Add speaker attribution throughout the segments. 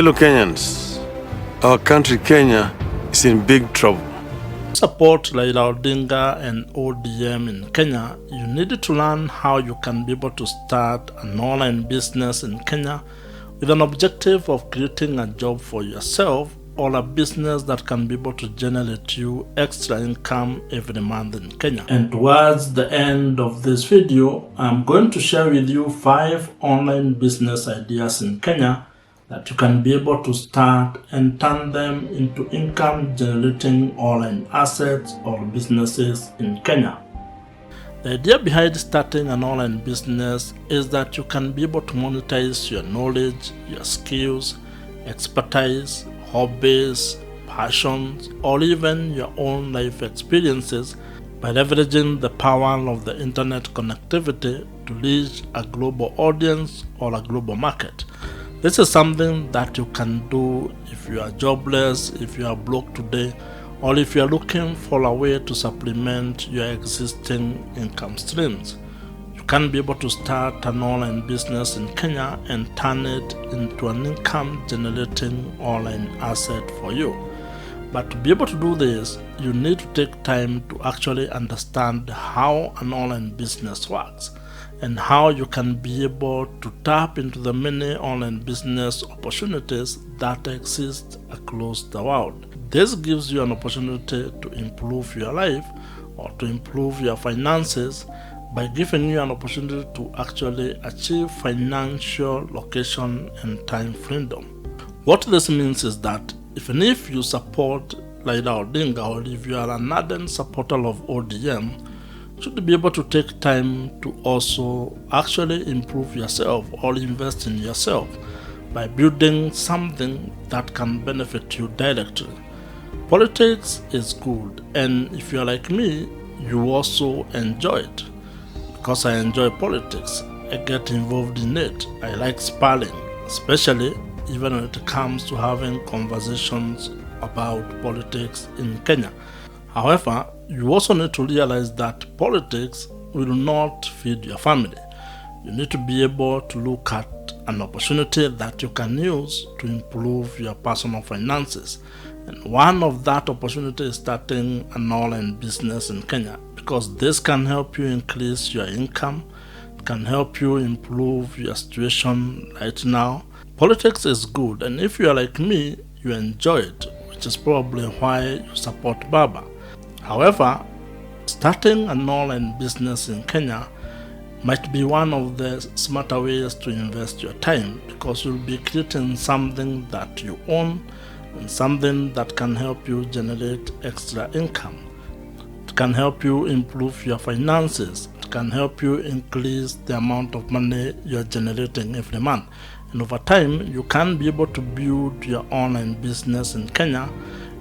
Speaker 1: Hello Kenyans, our country Kenya is in big trouble.
Speaker 2: To support Raila Odinga and ODM in Kenya, you need to learn how you can be able to start an online business in Kenya with an objective of creating a job for yourself or a business that can be able to generate you extra income every month in Kenya. And towards the end of this video, I'm going to share with you 5 online business ideas in Kenya that you can be able to start and turn them into income generating online assets or businesses in Kenya. The idea behind starting an online business is that you can be able to monetize your knowledge, your skills, expertise, hobbies, passions, or even your own life experiences by leveraging the power of the internet connectivity to reach a global audience or a global market. This is something that you can do if you are jobless, if you are broke today, or if you are looking for a way to supplement your existing income streams. You can be able to start an online business in Kenya and turn it into an income generating online asset for you. But to be able to do this, you need to take time to actually understand how an online business works and how you can be able to tap into the many online business opportunities that exist across the world. This gives you an opportunity to improve your life or to improve your finances by giving you an opportunity to actually achieve financial location and time freedom. What this means is that even if you support Raila Odinga or if you are an ardent supporter of ODM, you should be able to take time to also actually improve yourself or invest in yourself by building something that can benefit you directly. Politics is good, and if you're like me, you also enjoy it. Because I enjoy politics, I get involved in it. I like sparring, especially even when it comes to having conversations about politics in Kenya. However, you also need to realize that politics will not feed your family. You need to be able to look at an opportunity that you can use to improve your personal finances. And one of that opportunity is starting an online business in Kenya, because this can help you increase your income, it can help you improve your situation right now. Politics is good, and if you are like me, you enjoy it, which is probably why you support Baba. However, starting an online business in Kenya might be one of the smarter ways to invest your time, because you'll be creating something that you own and something that can help you generate extra income. It can help you improve your finances. It can help you increase the amount of money you're generating every month. And over time, you can be able to build your online business in Kenya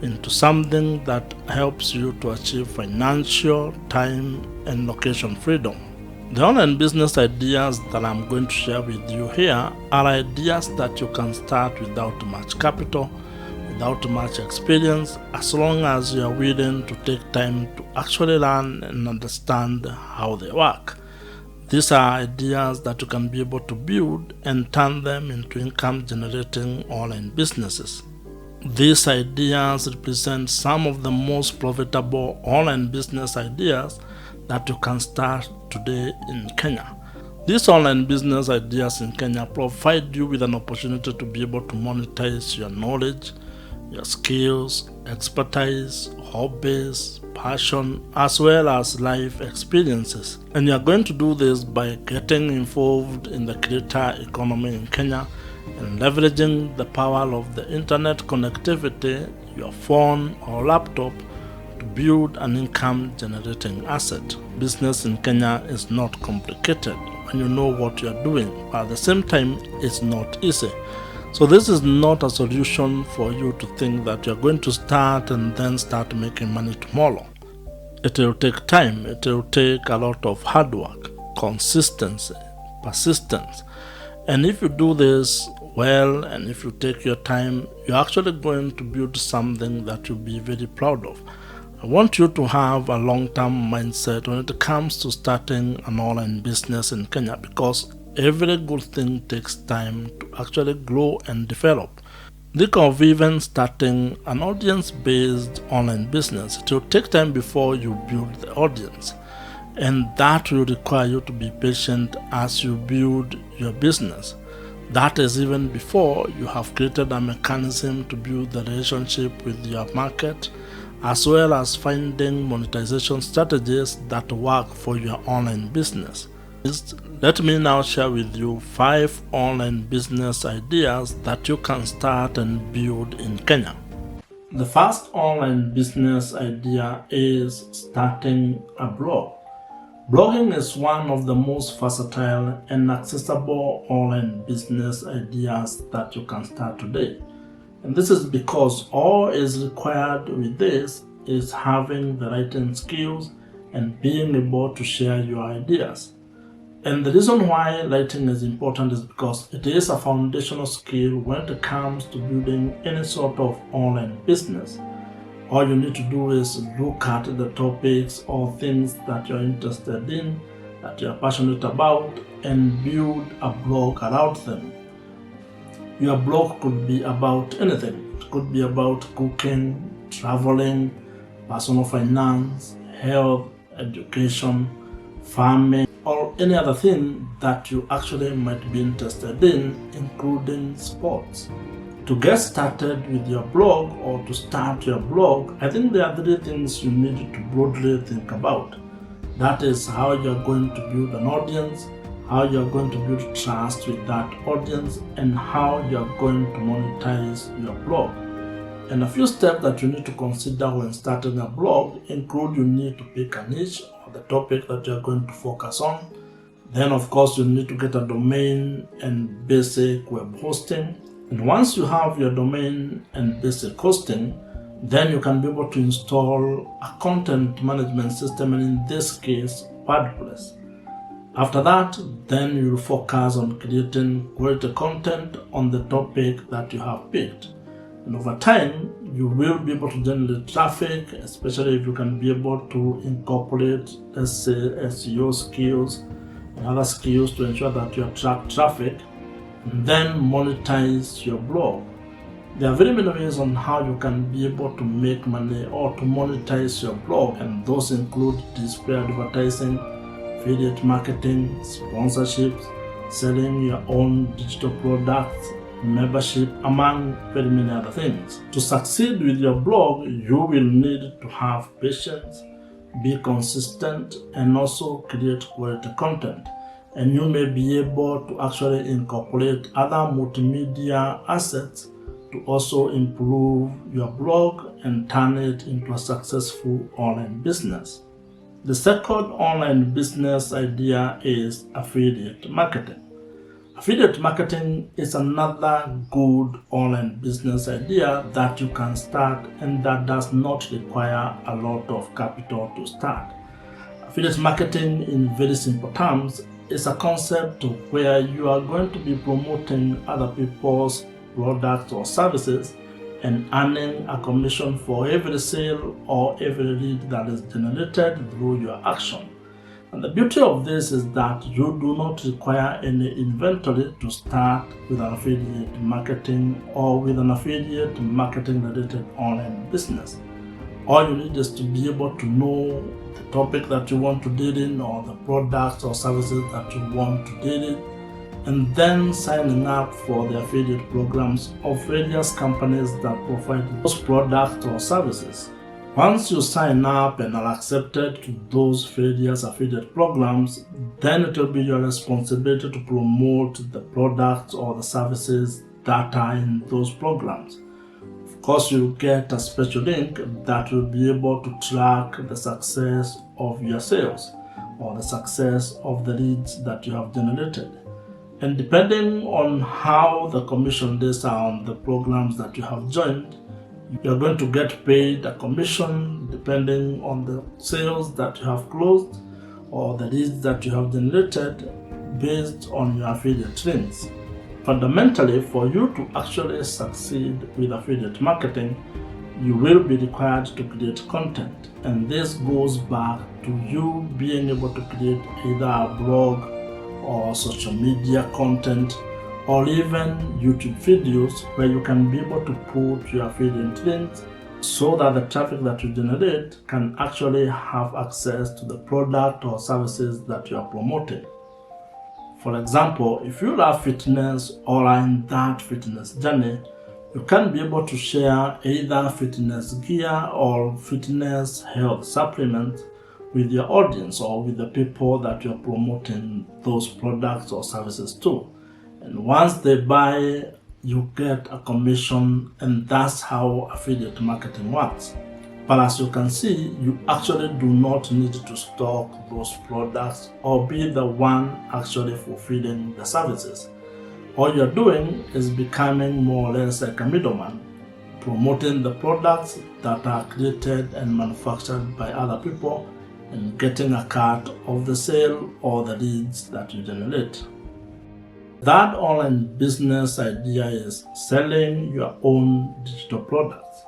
Speaker 2: into something that helps you to achieve financial, time, and location freedom. The online business ideas that I'm going to share with you here are ideas that you can start without much capital, without much experience, as long as you are willing to take time to actually learn and understand how they work. These are ideas that you can be able to build and turn them into income generating online businesses. These ideas represent some of the most profitable online business ideas that you can start today in Kenya. These online business ideas in Kenya provide you with an opportunity to be able to monetize your knowledge, your skills, expertise, hobbies, passion, as well as life experiences. And you are going to do this by getting involved in the creator economy in Kenya and leveraging the power of the internet connectivity, your phone or laptop, to build an income generating asset. Business in Kenya is not complicated when you know what you are doing, but at the same time, it's not easy. So this is not a solution for you to think that you're going to start and then start making money tomorrow. It will take time, it will take a lot of hard work, consistency, persistence. And if you do this well, and if you take your time, you're actually going to build something that you'll be very proud of. I want you to have a long-term mindset when it comes to starting an online business in Kenya, because every good thing takes time to actually grow and develop. Think of even starting an audience-based online business. It will take time before you build the audience, and that will require you to be patient as you build your business. That is even before you have created a mechanism to build the relationship with your market, as well as finding monetization strategies that work for your online business. Let me now share with you 5 online business ideas that you can start and build in Kenya. The first online business idea is starting a blog. Blogging is one of the most versatile and accessible online business ideas that you can start today. And this is because all is required with this is having the writing skills and being able to share your ideas. And the reason why writing is important is because it is a foundational skill when it comes to building any sort of online business. All you need to do is look at the topics or things that you're interested in, that you're passionate about, and build a blog around them. Your blog could be about anything. It could be about cooking, traveling, personal finance, health, education, farming, or any other thing that you actually might be interested in, including sports. To get started with your blog or to start your blog, I think there are 3 things you need to broadly think about. That is how you're going to build an audience, how you're going to build trust with that audience, and how you're going to monetize your blog. And a few steps that you need to consider when starting a blog include you need to pick a niche or the topic that you're going to focus on. Then of course you need to get a domain and basic web hosting. And once you have your domain and basic hosting, then you can be able to install a content management system, and in this case, WordPress. After that, then you will focus on creating quality content on the topic that you have picked. And over time, you will be able to generate traffic, especially if you can be able to incorporate, let's say, SEO skills and other skills to ensure that you attract traffic, and then monetize your blog. There are very many ways on how you can be able to make money or to monetize your blog, and those include display advertising, affiliate marketing, sponsorships, selling your own digital products, membership, among very many other things. To succeed with your blog, you will need to have patience, be consistent, and also create quality content. And you may be able to actually incorporate other multimedia assets to also improve your blog and turn it into a successful online business. The second online business idea is affiliate marketing. Affiliate marketing is another good online business idea that you can start and that does not require a lot of capital to start. Affiliate marketing, in very simple terms, is a concept where you are going to be promoting other people's products or services and earning a commission for every sale or every lead that is generated through your action. And the beauty of this is that you do not require any inventory to start with an affiliate marketing or with an affiliate marketing related online business. All you need is to be able to know the topic that you want to deal in or the products or services that you want to deal in, and then signing up for the affiliate programs of various companies that provide those products or services. Once you sign up and are accepted to those various affiliate programs, then it will be your responsibility to promote the products or the services that are in those programs. Of course, you get a special link that will be able to track the success of your sales or the success of the leads that you have generated. And depending on how the commission days are on the programs that you have joined, you're going to get paid a commission depending on the sales that you have closed or the leads that you have generated based on your affiliate links. Fundamentally, for you to actually succeed with affiliate marketing, you will be required to create content. And this goes back to you being able to create either a blog or social media content or even YouTube videos where you can be able to put your affiliate links so that the traffic that you generate can actually have access to the product or services that you are promoting. For example, if you love fitness or are in that fitness journey, you can be able to share either fitness gear or fitness health supplements with your audience or with the people that you're promoting those products or services to. And once they buy, you get a commission, and that's how affiliate marketing works. But as you can see, you actually do not need to stock those products or be the one actually fulfilling the services. All you're doing is becoming more or less like a middleman, promoting the products that are created and manufactured by other people and getting a cut of the sale or the leads that you generate. That online business idea is selling your own digital products.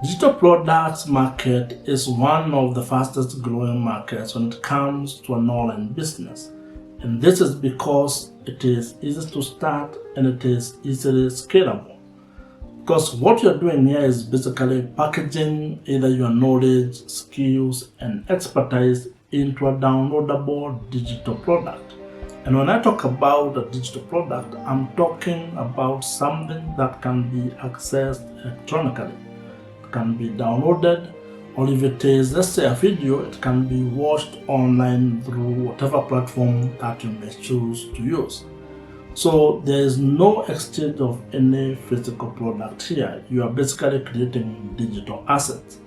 Speaker 2: Digital products market is one of the fastest growing markets when it comes to an online business. And this is because it is easy to start and it is easily scalable. Because what you're doing here is basically packaging either your knowledge, skills, and expertise into a downloadable digital product. And when I talk about a digital product, I'm talking about something that can be accessed electronically. It can be downloaded, or if it is, let's say, a video, it can be watched online through whatever platform that you may choose to use. So there is no exchange of any physical product here. You are basically creating digital assets.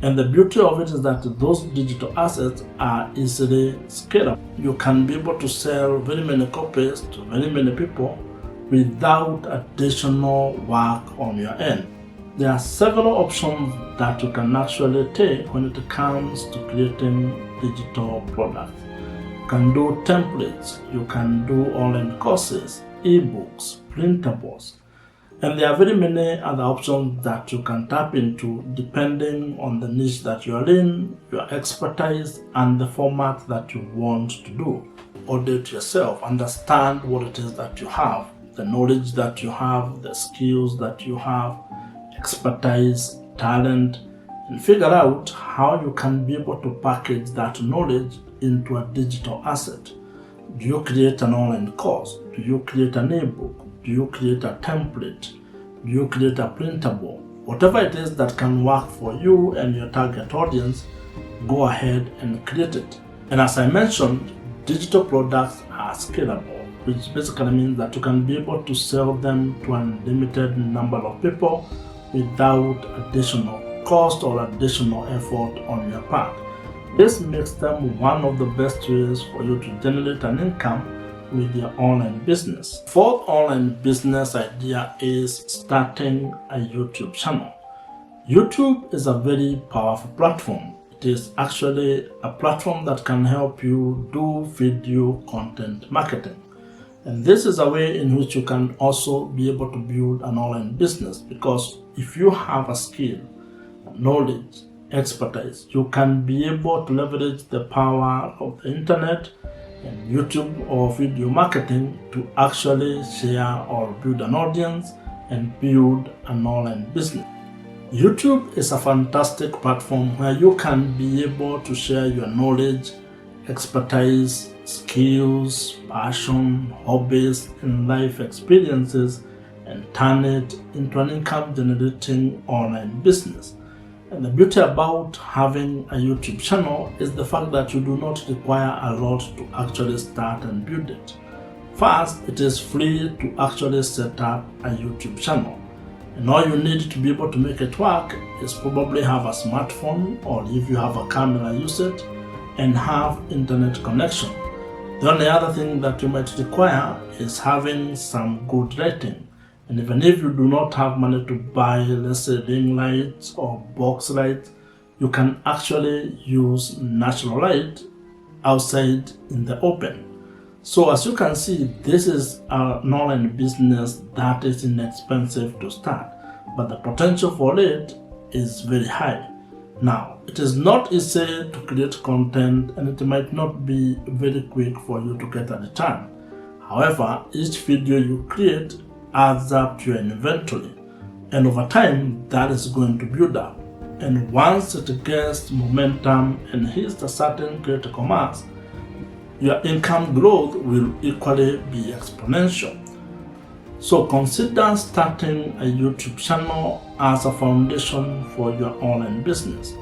Speaker 2: And the beauty of it is that those digital assets are easily scalable. You can be able to sell very many copies to very many people without additional work on your end. There are several options that you can actually take when it comes to creating digital products. You can do templates, you can do online courses, ebooks, printables, and there are very many other options that you can tap into depending on the niche that you are in, your expertise, and the format that you want to do. Audit yourself, understand what it is that you have, the knowledge that you have, the skills that you have, expertise, talent, and figure out how you can be able to package that knowledge into a digital asset. Do you create an online course? Do you create an ebook? Do you create a template? Do you create a printable? Whatever it is that can work for you and your target audience, go ahead and create it. And as I mentioned, digital products are scalable, which basically means that you can be able to sell them to an unlimited number of people without additional cost or additional effort on your part. This makes them one of the best ways for you to generate an income with your online business. Fourth online business idea is starting a YouTube channel. YouTube is a very powerful platform. It is actually a platform that can help you do video content marketing. And this is a way in which you can also be able to build an online business, because if you have a skill, knowledge, expertise, you can be able to leverage the power of the internet and YouTube or video marketing to actually share or build an audience and build an online business. YouTube is a fantastic platform where you can be able to share your knowledge, expertise, skills, passion, hobbies, and life experiences and turn it into an income generating online business. And the beauty about having a YouTube channel is the fact that you do not require a lot to actually start and build it. First, it is free to actually set up a YouTube channel. And all you need to be able to make it work is probably have a smartphone, or if you have a camera, use it, and have internet connection. The only other thing that you might require is having some good lighting. And even if you do not have money to buy, let's say, ring lights or box lights, you can actually use natural light outside in the open. So as you can see, this is an online business that is inexpensive to start, but the potential for it is very high. Now, it is not easy to create content, and it might not be very quick for you to get a return. However, each video you create adds up to your inventory, and over time that is going to build up. And once it gets momentum and hits a certain critical mass, your income growth will equally be exponential. So consider starting a YouTube channel as a foundation for your online business,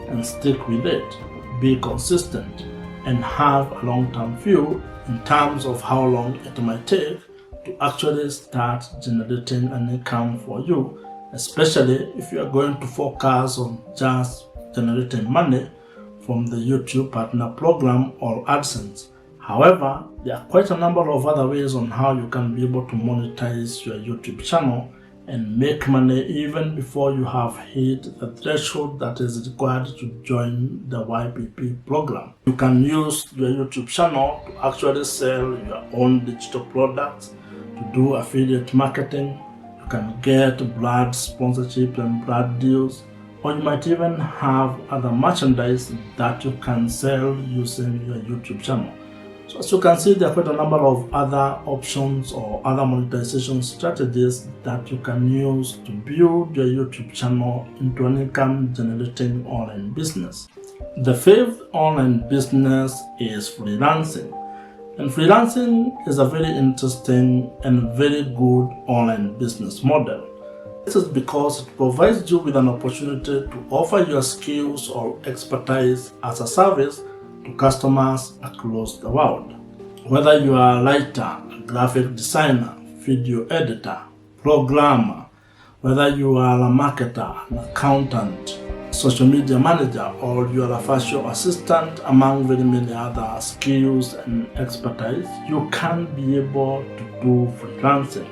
Speaker 2: and stick with it, be consistent, and have a long-term view in terms of how long it might take to actually start generating an income for you, especially if you are going to focus on just generating money from the YouTube Partner Program or AdSense. However, there are quite a number of other ways on how you can be able to monetize your YouTube channel and make money even before you have hit the threshold that is required to join the YPP program. You can use your YouTube channel to actually sell your own digital products, to do affiliate marketing. You can get brand sponsorship and brand deals, or you might even have other merchandise that you can sell using your YouTube channel. So as you can see, there are quite a number of other options or other monetization strategies that you can use to build your YouTube channel into an income generating online business. The fifth online business is freelancing. And freelancing is a very interesting and very good online business model. This is because it provides you with an opportunity to offer your skills or expertise as a service to customers across the world. Whether you are a writer, a graphic designer, video editor, programmer, whether you are a marketer, an accountant, social media manager, or you are a virtual assistant, among very many other skills and expertise, you can be able to do freelancing.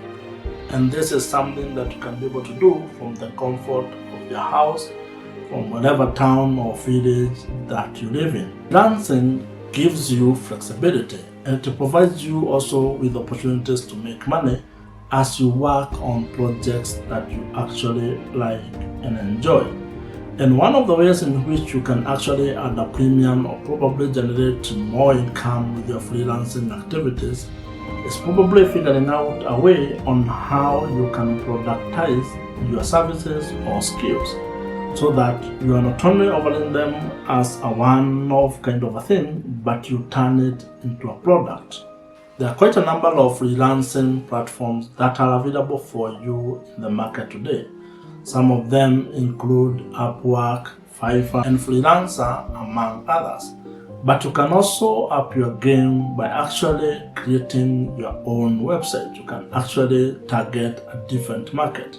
Speaker 2: And this is something that you can be able to do from the comfort of your house, from whatever town or village that you live in. Freelancing gives you flexibility, and it provides you also with opportunities to make money as you work on projects that you actually like and enjoy. And one of the ways in which you can actually add a premium or probably generate more income with your freelancing activities is probably figuring out a way on how you can productize your services or skills, so that you are not only offering them as a one-off kind of a thing, but you turn it into a product. There are quite a number of freelancing platforms that are available for you in the market today. Some of them include Upwork, Fiverr, and Freelancer, among others. But you can also up your game by actually creating your own website. You can actually target a different market,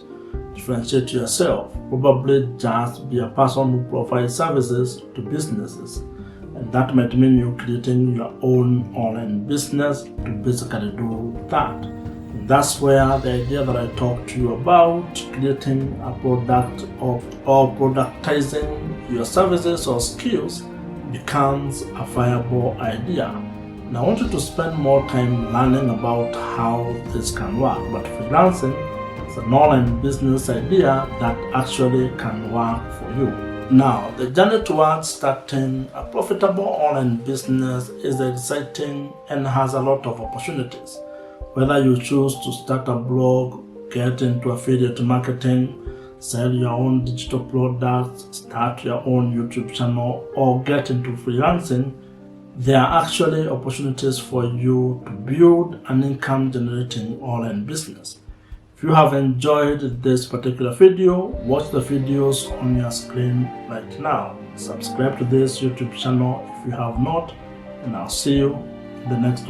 Speaker 2: differentiate yourself, probably just be a person who provides services to businesses. And that might mean you creating your own online business to basically do that. And that's where the idea that I talked to you about, creating a product or productizing your services or skills, becomes a viable idea. And I want you to spend more time learning about how this can work. But freelancing is an online business idea that actually can work for you. Now, the journey towards starting a profitable online business is exciting and has a lot of opportunities. Whether you choose to start a blog, get into affiliate marketing, sell your own digital products, start your own YouTube channel, or get into freelancing, there are actually opportunities for you to build an income generating online business. If you have enjoyed this particular video, watch the videos on your screen right now. Subscribe to this YouTube channel if you have not, and I'll see you in the next one.